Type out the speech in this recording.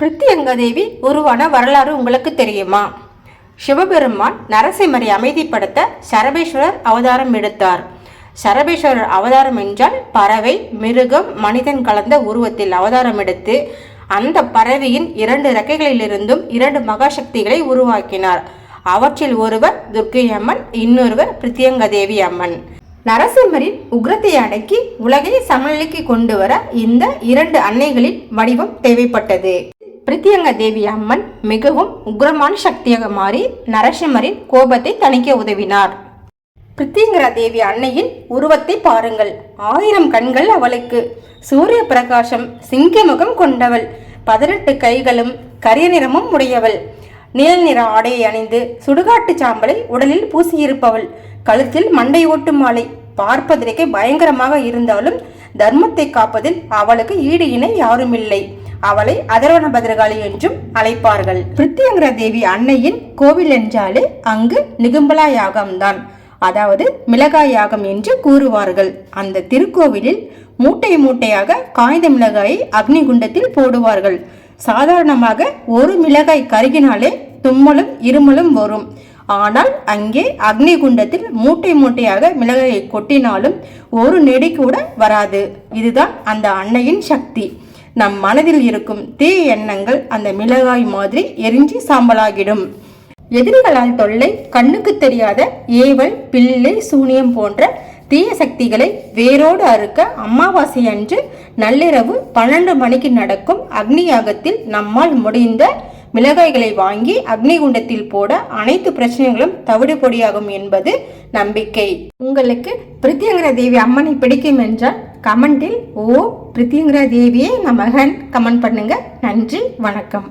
பிரித்தியங்கா தேவி உருவான வரலாறு உங்களுக்கு தெரியுமா? சிவபெருமான் நரசிம்மரை அமைதிப்படுத்த சரபேஸ்வரர் அவதாரம் எடுத்தார். சரபேஸ்வரர் அவதாரம் என்றால் பறவை, மிருகம், மனிதன் கலந்த உருவத்தில் அவதாரம் எடுத்து அந்த பறவையின் 2 இறக்கைகளிலிருந்தும் 2 மகாசக்திகளை உருவாக்கினார். அவற்றில் ஒருவர் துர்க்கை அம்மன், இன்னொருவர் பிரித்தியங்கா தேவி அம்மன். நரசிம்மரின் உக்ரத்தை அடக்கி உலகை சமநிலைக்கு கொண்டு வர இந்த 2 அன்னைகளின் வடிவம் தேவைப்பட்டது. பிரித்தியங்கா தேவி அம்மன் மிகவும் உக்ரமான சக்தியாக மாறி நரசிம்மரின் கோபத்தை தணிக்க உதவினார். பிரித்தியங்கா தேவி அன்னையின் உருவத்தை பாருங்கள். 1000 கண்கள் அவளுக்கு. சூரிய பிரகாசம், சிங்கமுகம் கொண்டவள். 18 கைகளும் கரிய நிறமும் உடையவள். நீல நிற ஆடையை அணிந்து சுடுகாட்டு சாம்பலை உடலில் பூசியிருப்பவள். கழுத்தில் மண்டை ஓட்டு மாலை. பார்ப்பதற்கு பயங்கரமாக இருந்தாலும் தர்மத்தை காப்பதில் அவளுக்கு ஈடு இணை யாருமில்லை. அவளை அதர்வன பத்ரகாளி என்றும் அழைப்பார்கள். பிரித்தியங்கா தேவி அன்னையின் கோவில் என்றாலே அங்கு நிகும்பலா யாகம்தான், அதாவது மிளகாய் யாகம் என்று கூறுவார்கள். அந்த திருக்கோவிலில் மூட்டை மூட்டையாக காய்ந்த மிளகாயை அக்னி குண்டத்தில் போடுவார்கள். சாதாரணமாக ஒரு மிளகாய் கருகினாலே தும்மலும் இருமலும் வரும். ஆனால் அங்கே அக்னி குண்டத்தில் மூட்டை மூட்டையாக மிளகாயை கொட்டினாலும் ஒரு நெடி கூட வராது. இதுதான் அந்த அன்னையின் சக்தி. நம் மனதில் இருக்கும் தீய எண்ணங்கள் அந்த மிளகாய் மாதிரி எரிஞ்சி சாம்பலாகிடும். எதிரிகளால் தொல்லை, கண்ணுக்கு தெரியாத ஏவல், பிள்ளை, சூனியம் போன்ற தீய சக்திகளை வேரோடு அறுக்க அமாவாசை அன்று நள்ளிரவு 12 மணிக்கு நடக்கும் அக்னி யாகத்தில் நம்மால் முடிந்த மிளகாய்களை வாங்கி அக்னி குண்டத்தில் போட அனைத்து பிரச்சனைகளும் தவிடு பொடியாகும் என்பது நம்பிக்கை. உங்களுக்கு பிரித்தியங்கா தேவி அம்மனை பிடிக்கும் என்றால் கமெண்டில் ஓ பிரித்தியங்கா தேவியே நமகன் கமெண்ட் பண்ணுங்க. நன்றி, வணக்கம்.